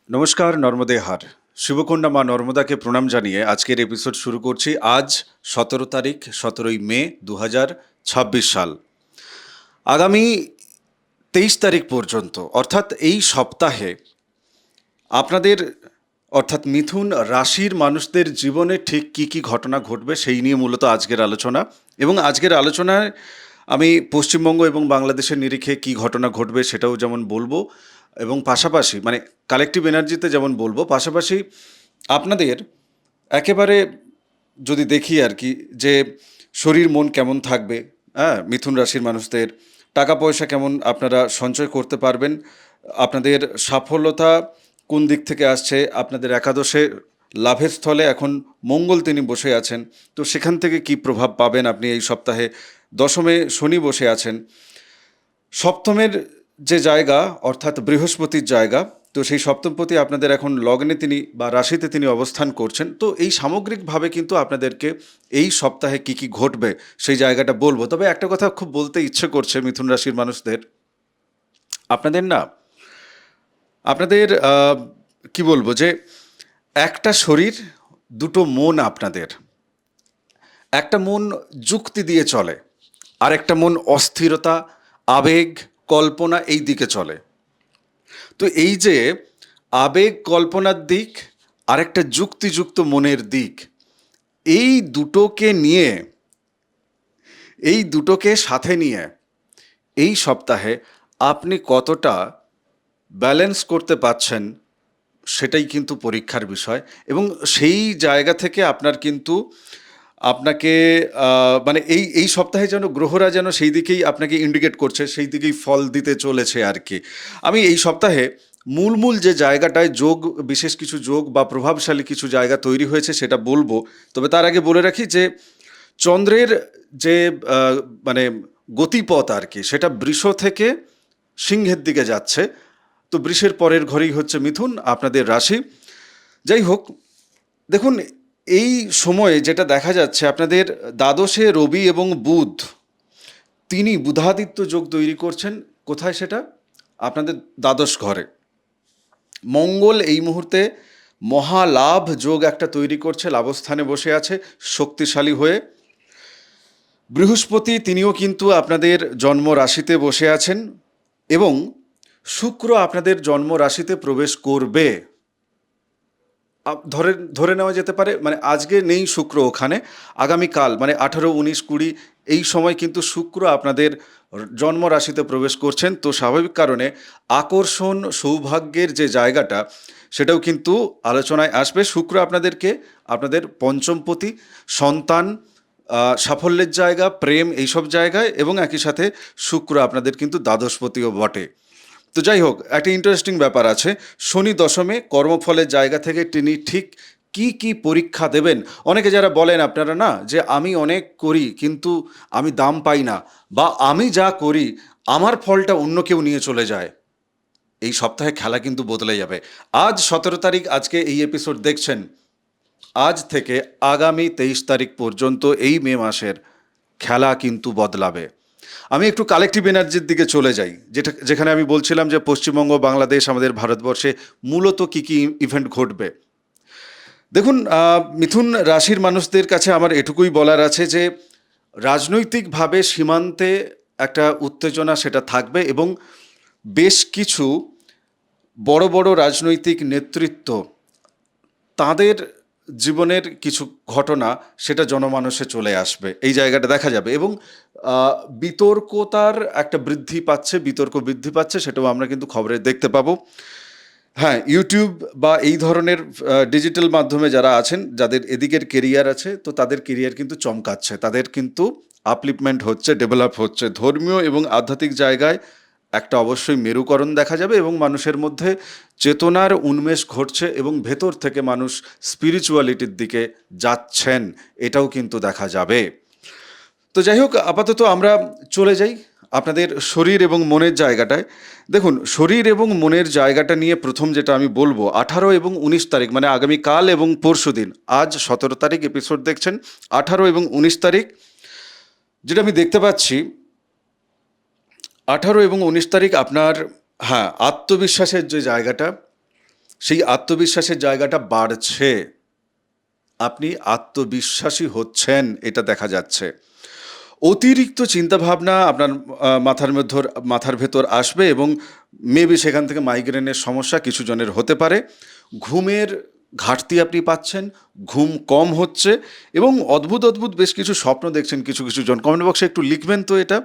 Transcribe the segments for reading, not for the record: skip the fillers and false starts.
নমস্কার, নর্মদে হার। শিবকুণ্ডা মা নর্মদাকে প্রণাম জানিয়ে আজকের এপিসোড শুরু করছি। আজ 17 তারিখ, 17ই মে 2026 সাল। আগামী 23 তারিখ পর্যন্ত অর্থাৎ এই সপ্তাহে আপনাদের অর্থাৎ মিথুন রাশির মানুষদের জীবনে ঠিক কী কী ঘটনা ঘটবে সেই নিয়ে মূলত আজকের আলোচনা। এবং আজকের আলোচনায় আমি পশ্চিমবঙ্গ এবং বাংলাদেশের নিরিখে কী ঘটনা ঘটবে সেটাও যেমন বলবো, এবং পাশাপাশি মানে কালেকটিভ এনার্জিতে যেমন বলবো, পাশাপাশি আপনাদের একেবারে যদি দেখি আর কি যে শরীর মন কেমন থাকবে, হ্যাঁ, মিথুন রাশির মানুষদের টাকা পয়সা কেমন আপনারা সঞ্চয় করতে পারবেন, আপনাদের সাফল্যতা কোন দিক থেকে আসছে, আপনাদের একাদশে লাভের স্থলে এখন মঙ্গল তিনি বসে আছেন, তো সেখান থেকে কি প্রভাব পাবেন আপনি এই সপ্তাহে। দশমে শনি বসে আছেন, সপ্তমের যে জায়গা অর্থাৎ বৃহস্পতির জায়গা, তো সেই সপ্তমপতি আপনাদের এখন লগ্নে তিনি বা রাশিতে তিনি অবস্থান করছেন। তো এই সামগ্রিকভাবে কিন্তু আপনাদেরকে এই সপ্তাহে কি কি ঘটবে সেই জায়গাটা বলবো। তবে একটা কথা খুব বলতে ইচ্ছে করছে মিথুন রাশির মানুষদের, আপনাদের না, আপনাদের কি বলবো যে একটা শরীর দুটো মন আপনাদের। একটা মন যুক্তি দিয়ে চলে, আর একটা মন অস্থিরতা, আবেগ, কল্পনা এই দিকে চলে। তো এই যে আবেগ কল্পনার দিক আর একটা যুক্তিযুক্ত মনের দিক, এই দুটোকে নিয়ে, এই দুটোকে সাথে নিয়ে এই সপ্তাহে আপনি কতটা ব্যালেন্স করতে পারছেন সেটাই কিন্তু পরীক্ষার বিষয়। এবং সেই জায়গা থেকে আপনার কিন্তু আপনাকে মানে এই এই সপ্তাহে যেন গ্রহরা যেন সেই দিকেই আপনাকে ইন্ডিকেট করছে, সেই দিকেই ফল দিতে চলেছে আর কি। আমি এই সপ্তাহে মূল যে জায়গাটায় যোগ, বিশেষ কিছু যোগ বা প্রভাবশালী কিছু জায়গা তৈরি হয়েছে সেটা বলবো। তবে তার আগে বলে রাখি যে চন্দ্রের যে মানে গতিপথ আর কি, সেটা বৃষ থেকে সিংহের দিকে যাচ্ছে। তো বৃষের পরের ঘরেই হচ্ছে মিথুন, আপনাদের রাশি। যাই হোক, দেখুন এই সময়ে যেটা দেখা যাচ্ছে আপনাদের দ্বাদশে রবি এবং বুধ, তিনি বুধাদিত্য যোগ তৈরি করছেন। কোথায় সেটা? আপনাদের দ্বাদশ ঘরে। মঙ্গল এই মুহূর্তে মহালাভ যোগ একটা তৈরি করছে, লাভস্থানে বসে আছে শক্তিশালী হয়ে। বৃহস্পতি তিনিও কিন্তু আপনাদের জন্ম রাশিতে বসে আছেন, এবং শুক্র আপনাদের জন্ম রাশিতে প্রবেশ করবে। ধরে ধরে নেওয়া যেতে পারে মানে আজকে নেই শুক্র ওখানে, আগামীকাল মানে 18, 19, 20 এই সময় কিন্তু শুক্র আপনাদের জন্ম রাশিতে প্রবেশ করছেন। তো স্বাভাবিক কারণে আকর্ষণ, সৌভাগ্যের যে জায়গাটা সেটাও কিন্তু আলোচনায় আসবে। শুক্র আপনাদেরকে আপনাদের পঞ্চমপতি, সন্তান, সাফল্যের জায়গা, প্রেম, এইসব জায়গায়, এবং একই সাথে শুক্র আপনাদের কিন্তু দ্বাদশপতিও বটে। তো যাই হোক, একটা ইন্টারেস্টিং ব্যাপার আছে। শনি দশমে কর্মফলের জায়গা থেকে তিনি ঠিক কি কি পরীক্ষা দেবেন। অনেকে যারা বলেন আপনারা না যে আমি অনেক করি কিন্তু আমি দাম পাই না, বা আমি যা করি আমার ফলটা অন্য কেউ নিয়ে চলে যায়, এই সপ্তাহে খেলা কিন্তু বদলে যাবে। আজ 17 তারিখ, আজকে এই এপিসোড দেখছেন, আজ থেকে আগামী 23 তারিখ পর্যন্ত এই মে মাসের খেলা কিন্তু বদলাবে। আমি একটু কালেকটিভ এনার্জির দিকে চলে যাই, যেখানে আমি বলছিলাম যে পশ্চিমবঙ্গ, বাংলাদেশ, আমাদের ভারতবর্ষে মূলত কী কী ইভেন্ট ঘটবে। দেখুন, মিথুন রাশির মানুষদের কাছে আমার এটুকুই বলার আছে যে রাজনৈতিকভাবে সীমান্তে একটা উত্তেজনা সেটা থাকবে, এবং বেশ কিছু বড় বড় রাজনৈতিক নেতৃত্ব, তাদের জীবনের কিছু ঘটনা সেটা জনমানসে চলে আসবে, এই জায়গাটা দেখা যাবে। এবং বিতর্কতার একটা বৃদ্ধি পাচ্ছে, বিতর্ক বৃদ্ধি পাচ্ছে, সেটাও আমরা কিন্তু খবরে দেখতে পাবো। হ্যাঁ, ইউটিউব বা এই ধরনের ডিজিটাল মাধ্যমে যারা আছেন, যাদের এদিকের কেরিয়ার আছে, তো তাদের কেরিয়ার কিন্তু চমকাচ্ছে, তাদের কিন্তু আপলিফমেন্ট হচ্ছে, ডেভেলপ হচ্ছে। ধর্মীয় এবং আধ্যাত্মিক জায়গায় একটা অবশ্যই মেরুকরণ দেখা যাবে, এবং মানুষের মধ্যে চেতনার উন্মেষ ঘটছে, এবং ভেতর থেকে মানুষ স্পিরিচুয়ালিটির দিকে যাচ্ছেন, এটাও কিন্তু দেখা যাবে। তো যাই হোক, আপাতত আমরা চলে যাই আপনাদের শরীর এবং মনের জায়গাটায়। দেখুন, শরীর এবং মনের জায়গাটা নিয়ে প্রথম যেটা আমি বলবো, 18 এবং 19 তারিখ মানে আগামীকাল এবং পরশু দিন, আজ 17 তারিখ এপিসোড দেখছেন, 18 এবং 19 তারিখ যেটা আমি দেখতে পাচ্ছি, 18 এবং 19 তারিখ আপনার, হ্যাঁ, আত্মবিশ্বাসের যে জায়গাটা, সেই আত্মবিশ্বাসের জায়গাটা বাড়ছে, আপনি আত্মবিশ্বাসী হচ্ছেন, এটা দেখা যাচ্ছে। অতিরিক্ত চিন্তাভাবনা আপনার মাথার ভেতর আসবে এবং মেবি সেখান থেকে মাইগ্রেনের সমস্যা কিছু জনের হতে পারে। ঘুমের ঘাটতি আপনি পাচ্ছেন, ঘুম কম হচ্ছে এবং অদ্ভুত অদ্ভুত বেশ কিছু স্বপ্ন দেখছেন কিছু কিছু জন। কমেন্ট বক্সে একটু লিখবেন তো এটা।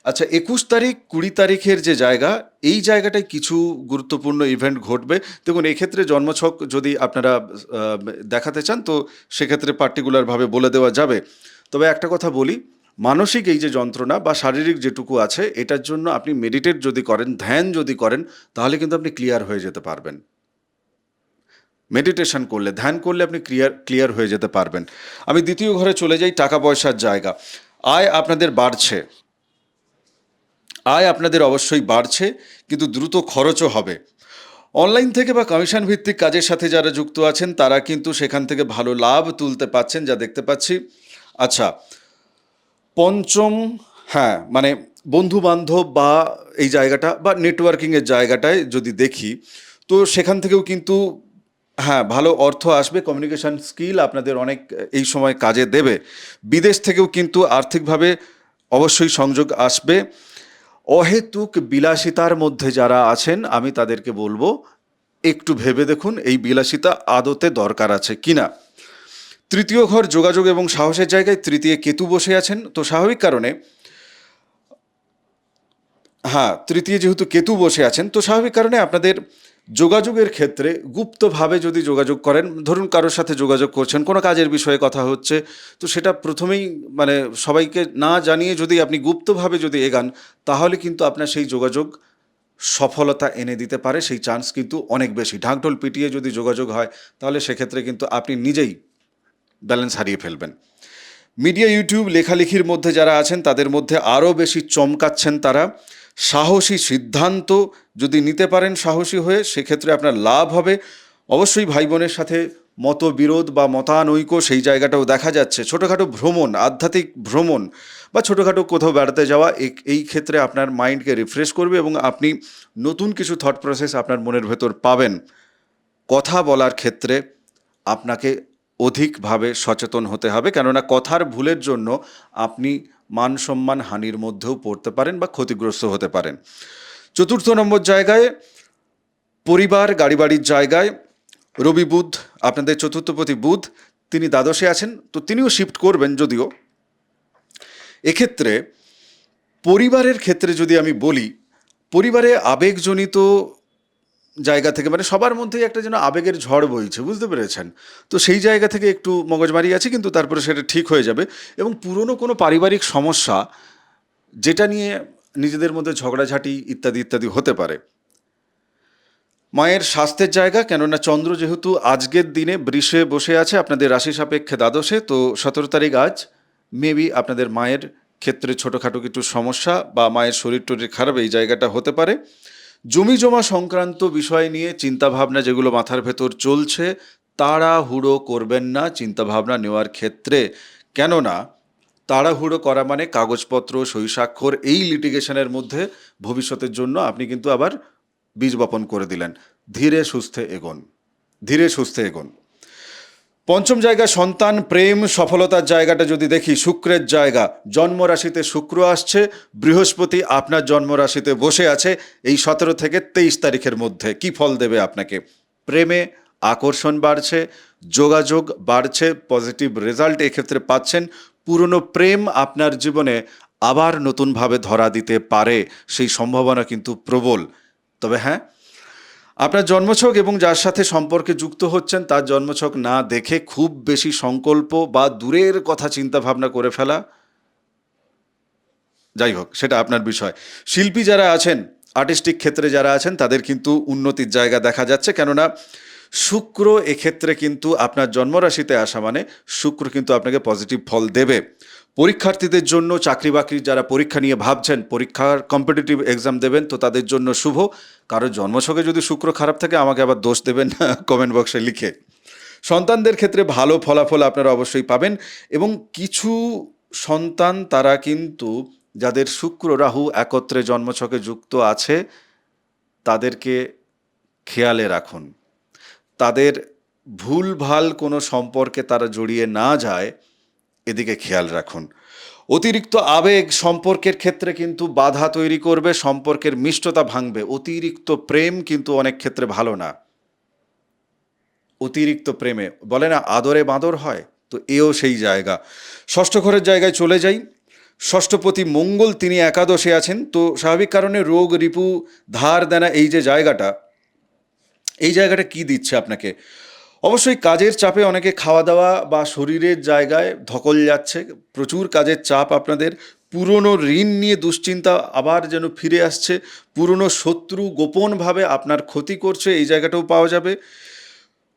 আচ্ছা, 21 তারিখ 20 তারিখের যে জায়গা, এই জায়গাটায় কিছু গুরুত্বপূর্ণ ইভেন্ট ঘটবে। দেখুন, এক্ষেত্রে জন্মছক যদি আপনারা দেখাতে চান তো সেক্ষেত্রে পার্টিকুলারভাবে বলে দেওয়া যাবে। তবে একটা কথা বলি, মানসিক এই যে যন্ত্রণা বা শারীরিক যেটুকু আছে, এটার জন্য আপনি মেডিটেট যদি করেন, ধ্যান যদি করেন, তাহলে কিন্তু আপনি ক্লিয়ার হয়ে যেতে পারবেন। মেডিটেশন করলে, ধ্যান করলে আপনি ক্লিয়ার হয়ে যেতে পারবেন। আমি দ্বিতীয় ঘরে চলে যাই, টাকা পয়সার জায়গা। আয় আপনাদের বাড়ছে, আয় আপনাদের অবশ্যই বাড়ছে, কিন্তু দ্রুত খরচও হবে। অনলাইন থেকে বা কমিশন ভিত্তিক কাজের সাথে যারা যুক্ত আছেন তারা কিন্তু সেখান থেকে ভালো লাভ তুলতে পাচ্ছেন, যা দেখতে পাচ্ছি। আচ্ছা, পঞ্চম, হ্যাঁ, মানে বন্ধু বান্ধব বা এই জায়গাটা বা নেটওয়ার্কিংয়ের জায়গাটায় যদি দেখি, তো সেখান থেকেও কিন্তু হ্যাঁ ভালো অর্থ আসবে। কমিউনিকেশন স্কিল আপনাদের অনেক এই সময় কাজে দেবে। বিদেশ থেকেও কিন্তু আর্থিকভাবে অবশ্যই সংযোগ আসবে। অহেতুক বিলাসিতার মধ্যে যারা আছেন আমি তাদেরকে বলবো একটু ভেবে দেখুন এই বিলাসিতা আদতে দরকার আছে কিনা। তৃতীয় ঘর যোগাযোগ এবং সাহসের জায়গায় তৃতীয় কেতু বসে আছেন, তো স্বাভাবিক কারণে হ্যাঁ, তৃতীয় যেহেতু কেতু বসে আছেন তো স্বাভাবিক কারণে আপনাদের যোগাযোগের ক্ষেত্রে গুপ্তভাবে যদি যোগাযোগ করেন, ধরুন কারোর সাথে যোগাযোগ করছেন, কোনো কাজের বিষয়ে কথা হচ্ছে, তো সেটা প্রথমেই মানে সবাইকে না জানিয়ে যদি আপনি গুপ্তভাবে যদি এগান, তাহলে কিন্তু আপনার সেই যোগাযোগ সফলতা এনে দিতে পারে। সেই চান্স কিন্তু অনেক বেশি। ঢাকঢোল পিটিয়ে যদি যোগাযোগ হয়, তাহলে সেক্ষেত্রে কিন্তু আপনি নিজেই ব্যালেন্স হারিয়ে ফেলবেন। মিডিয়া, ইউটিউব, লেখালেখির মধ্যে যারা আছেন তাদের মধ্যে আরও বেশি চমকাচ্ছেন তারা। সাহসী সিদ্ধান্ত যদি নিতে পারেন সাহসী হয়ে, সেক্ষেত্রে আপনার লাভ হবে। অবশ্যই ভাই বোনের সাথে মতবিরোধ বা মতানৈক্য সেই জায়গাটাও দেখা যাচ্ছে। ছোটোখাটো ভ্রমণ, আধ্যাত্মিক ভ্রমণ বা ছোটোখাটো কোথাও বেড়াতে যাওয়া এই ক্ষেত্রে আপনার মাইন্ডকে রিফ্রেশ করবে এবং আপনি নতুন কিছু থট প্রসেস আপনার মনের ভেতর পাবেন। কথা বলার ক্ষেত্রে আপনাকে অধিকভাবে সচেতন হতে হবে, কেননা কথার ভুলের জন্য আপনি মান সম্মান হানির মধ্যেও পড়তে পারেন বা ক্ষতিগ্রস্ত হতে পারেন। চতুর্থ নম্বর জায়গায় পরিবার, গাড়ি বাড়ির জায়গায় রবি বুধ, আপনাদের চতুর্থপতি বুধ, তিনি দ্বাদশে আছেন, তো তিনিও শিফট করবেন যদিও। এক্ষেত্রে পরিবারের ক্ষেত্রে যদি আমি বলি, পরিবারে আবেগজনিত জায়গা থেকে মানে সবার মধ্যেই একটা যেন আবেগের ঝড় বইছে, বুঝতে পেরেছেন? তো সেই জায়গা থেকে একটু মগজমারি আছে, কিন্তু তারপরে সেটা ঠিক হয়ে যাবে। এবং পুরনো কোনো পারিবারিক সমস্যা যেটা নিয়ে নিজেদের মধ্যে ঝগড়াঝাঁটি ইত্যাদি ইত্যাদি হতে পারে। মায়ের স্বাস্থ্যের জায়গা, কেননা চন্দ্র যেহেতু আজকের দিনে বৃষে বসে আছে আপনাদের রাশি সাপেক্ষে দ্বাদশে, তো 17 তারিখ আজ মেবি আপনাদের মায়ের ক্ষেত্রে ছোটোখাটো কিছু সমস্যা বা মায়ের শরীর টরীর খারাপ এই জায়গাটা হতে পারে। জমি জমা সংক্রান্ত বিষয় নিয়ে চিন্তাভাবনা যেগুলো মাথার ভেতর চলছে, তাড়াহুড়ো করবেন না চিন্তাভাবনা নেওয়ার ক্ষেত্রে। কেননা তাড়াহুড়ো করা মানে কাগজপত্র, সই স্বাক্ষর, এই লিটিগেশনের মধ্যে ভবিষ্যতের জন্য আপনি কিন্তু আবার বীজ বপন করে দিলেন। ধীরে সুস্থে এগোন, ধীরে সুস্থে এগোন। পঞ্চম জায়গা সন্তান, প্রেম, সফলতার জায়গাটা যদি দেখি, শুক্রের জায়গা, জন্মরাশিতে শুক্র আসছে, বৃহস্পতি আপনার জন্মরাশিতে বসে আছে এই 17 থেকে 23 তারিখের মধ্যে। কি ফল দেবে আপনাকে? প্রেমে আকর্ষণ বাড়ছে, যোগাযোগ বাড়ছে, পজিটিভ রেজাল্ট এক্ষেত্রে পাচ্ছেন। পুরনো প্রেম আপনার জীবনে আবার নতুনভাবে ধরা দিতে পারে, সেই সম্ভাবনা কিন্তু প্রবল। তবে হ্যাঁ, আপনার জন্মছক এবং যার সাথে সম্পর্কে যুক্ত হচ্ছেন তার জন্মছক না দেখে খুব বেশি সংকল্প বা দূরের কথা চিন্তা ভাবনা করে ফেলা, যাই হোক সেটা আপনার বিষয়। শিল্পী যারা আছেন, আর্টিস্টিক ক্ষেত্রে যারা আছেন তাদের কিন্তু উন্নতির জায়গা দেখা যাচ্ছে, কেননা শুক্র এক্ষেত্রে কিন্তু আপনার জন্মরাশিতে আসা মানে শুক্র কিন্তু আপনাকে পজিটিভ ফল দেবে। পরীক্ষার্থীদের জন্য, চাকরি বাকরির যারা পরীক্ষা নিয়ে ভাবছেন, পরীক্ষার কম্পিটিটিভ এক্সাম দেবেন, তো তাদের জন্য শুভ। কারোর জন্মছকে যদি শুক্র খারাপ থাকে আমাকে আবার দোষ দেবেন না কমেন্ট বক্সে লিখে। সন্তানদের ক্ষেত্রে ভালো ফলাফল আপনারা অবশ্যই পাবেন এবং কিছু সন্তান তারা কিন্তু যাদের শুক্র রাহু একত্রে জন্মছকে যুক্ত আছে তাদেরকে খেয়ালে রাখুন। তাদের ভুলভাল কোনো সম্পর্কে তারা জড়িয়ে না যায়, এদিকে খেয়াল রাখুন। অতিরিক্ত আবেগ সম্পর্কের ক্ষেত্রে কিন্তু বাধা তৈরি করবে, সম্পর্কের মিষ্টতা ভাঙবে। অতিরিক্ত প্রেম কিন্তু অনেক ক্ষেত্রে ভালো না। অতিরিক্ত প্রেমে বলে না আদরে বাঁদর হয়, তো এও সেই জায়গা। ষষ্ঠ ঘরের জায়গায় চলে যাই। ষষ্ঠপতি মঙ্গল তিনি একাদশে আছেন, তো স্বাভাবিক কারণে রোগ রিপু ধার দেনা এই যে জায়গাটা, এই জায়গাটা কি দিচ্ছে আপনাকে? অবশ্যই কাজের চাপে অনেকে খাওয়া দাওয়া বা শরীরের জায়গায় ধকল যাচ্ছে, প্রচুর কাজের চাপ আপনাদের। পুরনো ঋণ নিয়ে দুশ্চিন্তা আবার যেন ফিরে আসছে, পুরনো শত্রু গোপনভাবে আপনার ক্ষতি করছে, এই জায়গাটাও পাওয়া যাবে।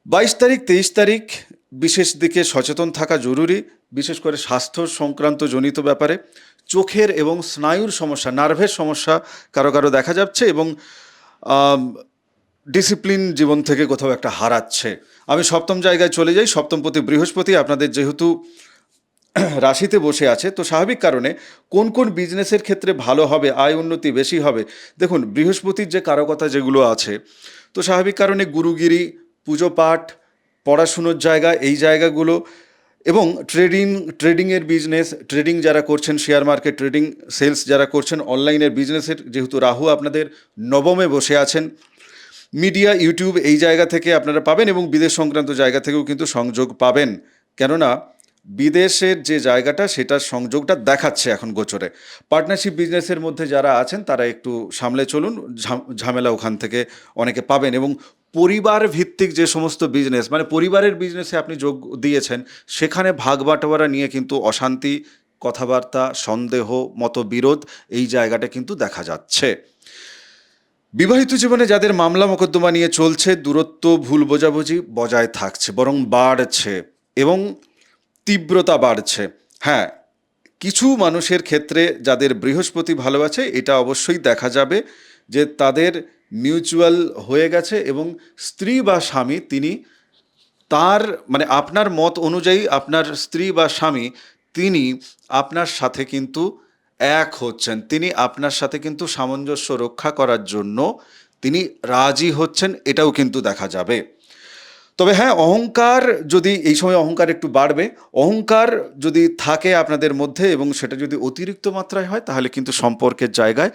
22 তারিখ 23 তারিখ বিশেষ দিকে সচেতন থাকা জরুরি, বিশেষ করে স্বাস্থ্য সংক্রান্ত জনিত ব্যাপারে। চোখের এবং স্নায়ুর সমস্যা, নার্ভের সমস্যা কারো কারো দেখা যাচ্ছে, এবং ডিসিপ্লিন জীবন থেকে কোথাও একটা হারাচ্ছে। আমি সপ্তম জায়গায় চলে যাই। সপ্তমপতি বৃহস্পতি আপনাদের যেহেতু রাশিতে বসে আছে, তো স্বাভাবিক কারণে কোন কোন বিজনেসের ক্ষেত্রে ভালো হবে, আয় উন্নতি বেশি হবে। দেখুন, বৃহস্পতির যে কারকতা যেগুলো আছে, তো স্বাভাবিক কারণে গুরুগিরি, পুজো পাঠ, পড়াশুনোর জায়গা, এই জায়গাগুলো, এবং ট্রেডিংয়ের বিজনেস, ট্রেডিং যারা করছেন, শেয়ার মার্কেট ট্রেডিং, সেলস যারা করছেন, অনলাইনের বিজনেসের যেহেতু রাহু আপনাদের নবমে বসে আছেন, মিডিয়া, ইউটিউব এই জায়গা থেকে আপনারা পাবেন, এবং বিদেশ সংক্রান্ত জায়গা থেকেও কিন্তু সংযোগ পাবেন। কেননা বিদেশের যে জায়গাটা, সেটার সংযোগটা দেখাচ্ছে এখন গোচরে। পার্টনারশিপ বিজনেসের মধ্যে যারা আছেন তারা একটু সামলে চলুন, ঝামেলা ওখান থেকে অনেকে পাবেন। এবং পরিবার ভিত্তিক যে সমস্ত বিজনেস, মানে পরিবারের বিজনেসে আপনি যোগ দিয়েছেন, সেখানে ভাগ বাটোয়ারা নিয়ে কিন্তু অশান্তি, কথাবার্তা, সন্দেহ, মতবিরোধ, এই জায়গাটা কিন্তু দেখা যাচ্ছে। বিবাহিত জীবনে যাদের মামলা মোকদ্দমা নিয়ে চলছে, দূরত্ব, ভুল বোঝাবুঝি বজায় থাকছে, বরং বাড়ছে, এবং তীব্রতা বাড়ছে। হ্যাঁ, কিছু মানুষের ক্ষেত্রে যাদের বৃহস্পতি ভালো আছে, এটা অবশ্যই দেখা যাবে যে তাদের মিউচুয়াল হয়ে গেছে, এবং স্ত্রী বা স্বামী তিনি তার মানে আপনার মত অনুযায়ী আপনার স্ত্রী বা স্বামী তিনি আপনার সাথে কিন্তু এক হচ্ছেন, তিনি আপনার সাথে কিন্তু সামঞ্জস্য রক্ষা করার জন্য তিনি রাজি হচ্ছেন, এটাও কিন্তু দেখা যাবে। তবে হ্যাঁ, অহংকার যদি এই সময় অহংকার একটু বাড়বে, অহংকার যদি থাকে আপনাদের মধ্যে এবং সেটা যদি অতিরিক্ত মাত্রায় হয়, তাহলে কিন্তু সম্পর্কের জায়গায়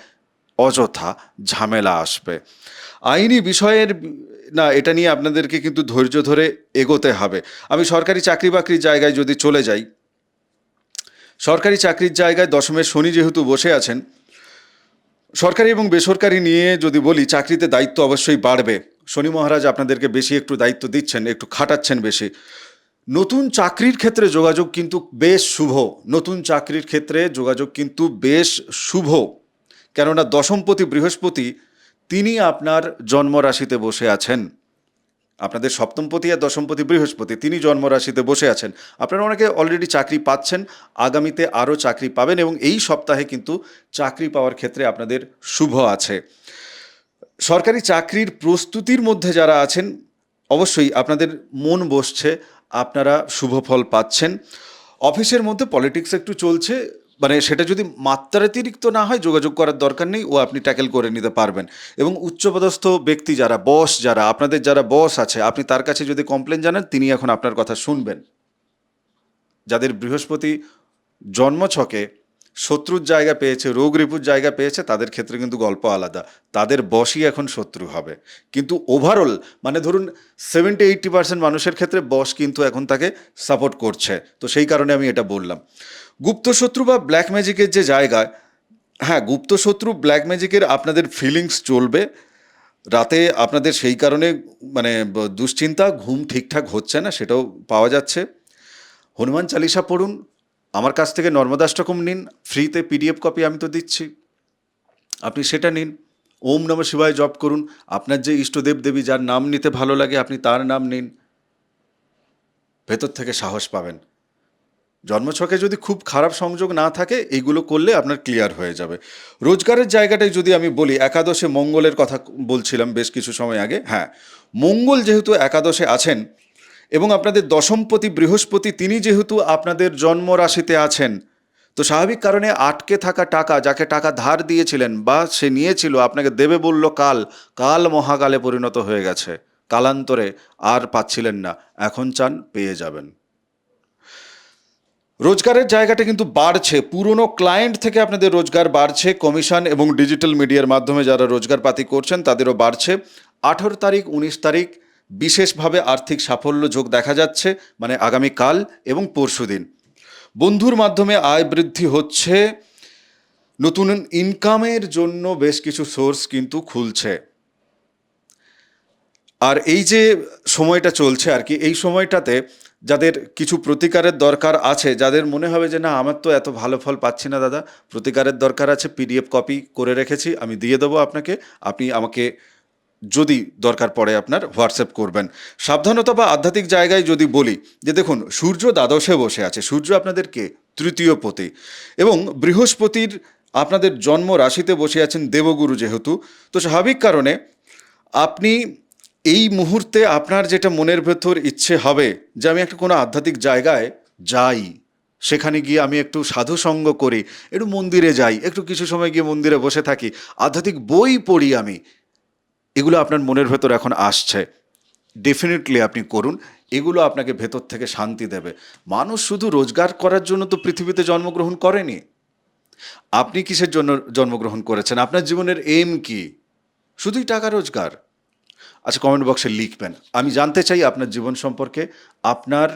অযথা ঝামেলা আসবে। আইনি বিষয়ের না, এটা নিয়ে আপনাদেরকে কিন্তু ধৈর্য ধরে এগোতে হবে। আমি সরকারি চাকরি বাকরির জায়গায় যদি চলে যাই, সরকারি চাকরির জায়গায় দশমের শনি যেহেতু বসে আছেন, সরকারি এবং বেসরকারি নিয়ে যদি বলি, চাকরিতে দায়িত্ব অবশ্যই বাড়বে। শনি মহারাজ আপনাদেরকে বেশি একটু দায়িত্ব দিচ্ছেন, একটু খাটাচ্ছেন বেশি। নতুন চাকরির ক্ষেত্রে যোগাযোগ কিন্তু বেশ শুভ, নতুন চাকরির ক্ষেত্রে যোগাযোগ কিন্তু বেশ শুভ। কেননা দশমপতি বৃহস্পতি তিনি আপনার জন্মরাশিতে বসে আছেন। আপনাদের সপ্তমপতি আর দশমপতি বৃহস্পতি তিনি জন্মরাশিতে বসে আছেন। আপনারা অনেকে অলরেডি চাকরি পাচ্ছেন, আগামীতে আরও চাকরি পাবেন, এবং এই সপ্তাহে কিন্তু চাকরি পাওয়ার ক্ষেত্রে আপনাদের শুভ আছে। সরকারি চাকরির প্রস্তুতির মধ্যে যারা আছেন, অবশ্যই আপনাদের মন বসছে, আপনারা শুভ ফল পাচ্ছেন। অফিসের মধ্যে পলিটিক্স একটু চলছে, মানে সেটা যদি মাত্রাতিরিক্ত না হয়, যোগাযোগ করার দরকার নেই, ও আপনি ট্যাকেল করে নিতে পারবেন। এবং উচ্চপদস্থ ব্যক্তি যারা, বস যারা, আপনাদের যারা বস আছে, আপনি তার কাছে যদি কমপ্লেন জানান, তিনি এখন আপনার কথা শুনবেন। যাদের বৃহস্পতি জন্মছকে শত্রুর জায়গা পেয়েছে, রোগ রিপুর জায়গা পেয়েছে, তাদের ক্ষেত্রে কিন্তু গল্প আলাদা, তাদের বসই এখন শত্রু হবে। কিন্তু ওভারঅল মানে ধরুন 70-80% মানুষের ক্ষেত্রে বস কিন্তু এখন তাকে সাপোর্ট করছে, তো সেই কারণে আমি এটা বললাম। গুপ্ত শত্রু বা ব্ল্যাক ম্যাজিকের যে জায়গায়, হ্যাঁ, গুপ্ত শত্রু ব্ল্যাক ম্যাজিকের আপনাদের ফিলিংস চলবে রাতে, আপনাদের সেই কারণে মানে দুশ্চিন্তা, ঘুম ঠিকঠাক হচ্ছে না, সেটাও পাওয়া যাচ্ছে। হনুমান চালিসা পড়ুন, আমার কাছ থেকে নর্মদাষ্টকম নিন, ফ্রিতে PDF কপি আমি তো দিচ্ছি, আপনি সেটা নিন। ওম নমঃ শিবায় জপ করুন, আপনার যে ইষ্টদেব দেবী যার নাম নিতে ভালো লাগে আপনি তার নাম নিন, ভেতর থেকে সাহস পাবেন। জন্মছকে যদি খুব খারাপ সংযোগ না থাকে, এইগুলো করলে আপনার ক্লিয়ার হয়ে যাবে। রোজগারের জায়গাটায় যদি আমি বলি, একাদশে মঙ্গলের কথা বলছিলাম বেশ কিছু সময় আগে। হ্যাঁ, মঙ্গল যেহেতু একাদশে আছেন, এবং আপনাদের দশমপতি বৃহস্পতি তিনি যেহেতু আপনাদের জন্ম রাশিতে আছেন, তো স্বাভাবিক কারণে আটকে থাকা টাকা, যাকে টাকা ধার দিয়েছিলেন বা সে নিয়েছিল, আপনাকে দেবে বলল কাল, কাল মহাকালে পরিণত হয়ে গেছে। কালান্তরে আর পাচ্ছিলেন না, এখন চান, পেয়ে যাবেন। রোজগারের জায়গাটা কিন্তু বাড়ছে, পুরনো ক্লায়েন্ট থেকে আপনাদের রোজগার বাড়ছে, কমিশন এবং ডিজিটাল মিডিয়ার মাধ্যমে যারা রোজগারপাতি করছেন তাদেরও বাড়ছে। 18 তারিখ 19 তারিখ বিশেষভাবে আর্থিক সাফল্য যোগ দেখা যাচ্ছে, মানে আগামীকাল এবং পরশুদিন। বন্ধুর মাধ্যমে আয় বৃদ্ধি হচ্ছে, নতুন ইনকামের জন্য বেশ কিছু সোর্স কিন্তু খুলছে। আর এই যে সময়টা চলছে আর কি, এই সময়টাতে যাদের কিছু প্রতিকারের দরকার আছে, যাদের মনে হবে যে না আমার তো এত ভালো ফল পাচ্ছি না দাদা, প্রতিকারের দরকার আছে, পিডিএফ কপি করে রেখেছি, আমি দিয়ে দেবো আপনাকে, আপনি আমাকে যদি দরকার পড়ে আপনার হোয়াটসঅ্যাপ করবেন। সাবধানতা বা আধ্যাত্মিক জায়গায় যদি বলি যে দেখুন, সূর্য দ্বাদশে বসে আছে, সূর্য আপনাদেরকে তৃতীয় পতি, এবং বৃহস্পতির আপনাদের জন্ম রাশিতে বসে আছেন দেবগুরু যেহেতু, তো স্বাভাবিক কারণে আপনি এই মুহূর্তে আপনার যেটা মনের ভেতর ইচ্ছে হবে যে আমি একটা কোনো আধ্যাত্মিক জায়গায় যাই, সেখানে গিয়ে আমি একটু সাধু সঙ্গ করি, একটু মন্দিরে যাই, একটু কিছু সময় গিয়ে মন্দিরে বসে থাকি, আধ্যাত্মিক বই পড়ি আমি, এগুলো আপনার মনের ভেতর এখন আসছে, ডেফিনেটলি আপনি করুন। এগুলো আপনাকে ভেতর থেকে শান্তি দেবে। মানুষ শুধু রোজগার করার জন্য তো পৃথিবীতে জন্মগ্রহণ করেনি। আপনি কিসের জন্য জন্মগ্রহণ করেছেন? আপনার জীবনের এম কি? শুধুই টাকা রোজগার? আচ্ছা, কমেন্ট বক্সে লিখবেন, আমি জানতে চাই আপনার জীবন সম্পর্কে, আপনার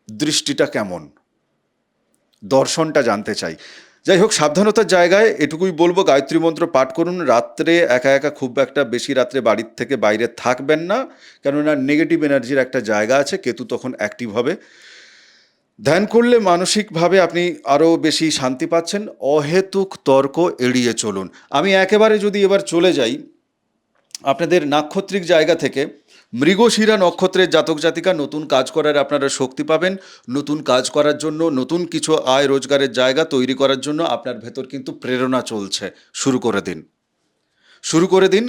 দৃষ্টিটা কেমন, দর্শনটা জানতে চাই। যাই হোক, সাবধানতার জায়গায় এটুকুই বলবো, গায়ত্রী মন্ত্র পাঠ করুন, রাত্রে একা একা খুব একটা বেশি রাত্রে বাড়ির থেকে বাইরে থাকবেন না, কেননা নেগেটিভ এনার্জির একটা জায়গা আছে, কেতু তখন অ্যাক্টিভ হবে। ধ্যান করলে মানসিকভাবে আপনি আরও বেশি শান্তি পাচ্ছেন। অহেতুক তর্ক এড়িয়ে চলুন। আমি একেবারে যদি এবার চলে যাই আপনাদের নাক্ষত্রিক জায়গা থেকে, মৃগশিরা নক্ষত্রের জাতক জাতিকা, নতুন কাজ করার আপনারা শক্তি পাবেন, নতুন কাজ করার জন্য, নতুন কিছু আয় রোজগারের জায়গা তৈরি করার জন্য আপনার ভেতর কিন্তু প্রেরণা চলছে। শুরু করে দিন, শুরু করে দিন।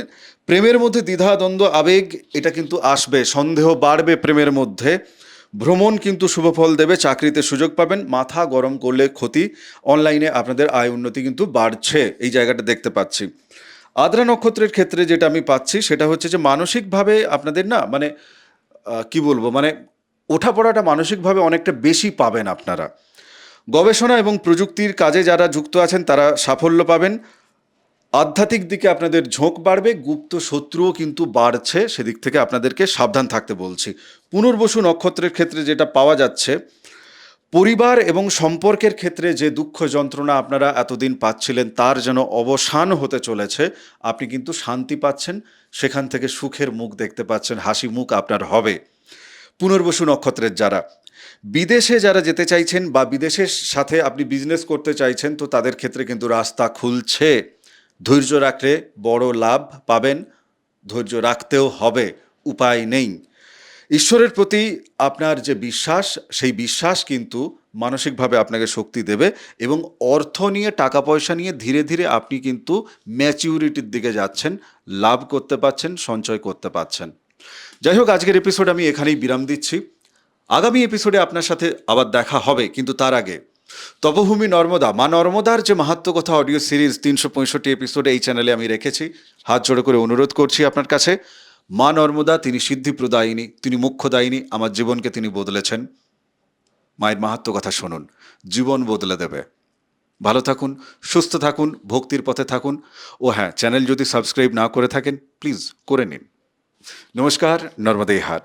প্রেমের মধ্যে দ্বিধা দ্বন্দ্ব আবেগ এটা কিন্তু আসবে, সন্দেহ বাড়বে প্রেমের মধ্যে। ভ্রমণ কিন্তু শুভফল দেবে, চাকরিতে সুযোগ পাবেন, মাথা গরম করলে ক্ষতি। অনলাইনে আপনাদের আয় উন্নতি কিন্তু বাড়ছে, এই জায়গাটা দেখতে পাচ্ছি। আদ্রা নক্ষত্রের ক্ষেত্রে যেটা আমি পাচ্ছি সেটা হচ্ছে যে মানসিকভাবে আপনাদের না মানে কি বলবো, মানে ওঠাপড়াটা মানসিকভাবে অনেকটা বেশি পাবেন আপনারা। গবেষণা এবং প্রযুক্তির কাজে যারা যুক্ত আছেন তারা সাফল্য পাবেন। আধ্যাত্মিক দিকে আপনাদের ঝোঁক বাড়বে, গুপ্ত শত্রুও কিন্তু বাড়ছে, সেদিক থেকে আপনাদেরকে সাবধান থাকতে বলছি। পুনর্বসু নক্ষত্রের ক্ষেত্রে যেটা পাওয়া যাচ্ছে, পরিবার এবং সম্পর্কের ক্ষেত্রে যে দুঃখ যন্ত্রণা আপনারা এতদিন পাচ্ছিলেন তার যেন অবসান হতে চলেছে, আপনি কিন্তু শান্তি পাচ্ছেন, সেখান থেকে সুখের মুখ দেখতে পাচ্ছেন, হাসি মুখ আপনার হবে। পুনর্বসু নক্ষত্রের যারা বিদেশে যারা যেতে চাইছেন বা বিদেশের সাথে আপনি বিজনেস করতে চাইছেন, তো তাদের ক্ষেত্রে কিন্তু রাস্তা খুলছে। ধৈর্য রাখলে বড় লাভ পাবেন, ধৈর্য রাখতেও হবে, উপায় নেই। ঈশ্বরের প্রতি আপনার যে বিশ্বাস, সেই বিশ্বাস কিন্তু মানসিকভাবে আপনাকে শক্তি দেবে, এবং অর্থ নিয়ে, টাকা পয়সা নিয়ে ধীরে ধীরে আপনি কিন্তু ম্যাচিউরিটির দিকে যাচ্ছেন, লাভ করতে পারছেন, সঞ্চয় করতে পারছেন। যাই হোক, আজকের এপিসোড আমি এখানেই বিরাম দিচ্ছি। আগামী এপিসোডে আপনার সাথে আবার দেখা হবে, কিন্তু তার আগে তপভূমি নর্মদা, মা নর্মদার যে মাহাত্ম্য কথা অডিও সিরিজ 365 এপিসোডে এই চ্যানেলে আমি রেখেছি, হাত জোড়ো করে অনুরোধ করছি আপনার কাছে, মা নর্মদা তিনি সিদ্ধিপ্রদায়িনী, তিনি মোক্ষদায়িনী, আমার জীবনকে তিনি বদলেছেন। মায়ের মাহাত্ম্য কথা শুনুন, জীবন বদলে দেবে। ভালো থাকুন, সুস্থ থাকুন, ভক্তির পথে থাকুন। ও হ্যাঁ, চ্যানেল যদি সাবস্ক্রাইব না করে থাকেন প্লিজ করে নিন। নমস্কার, নর্মদে হাট।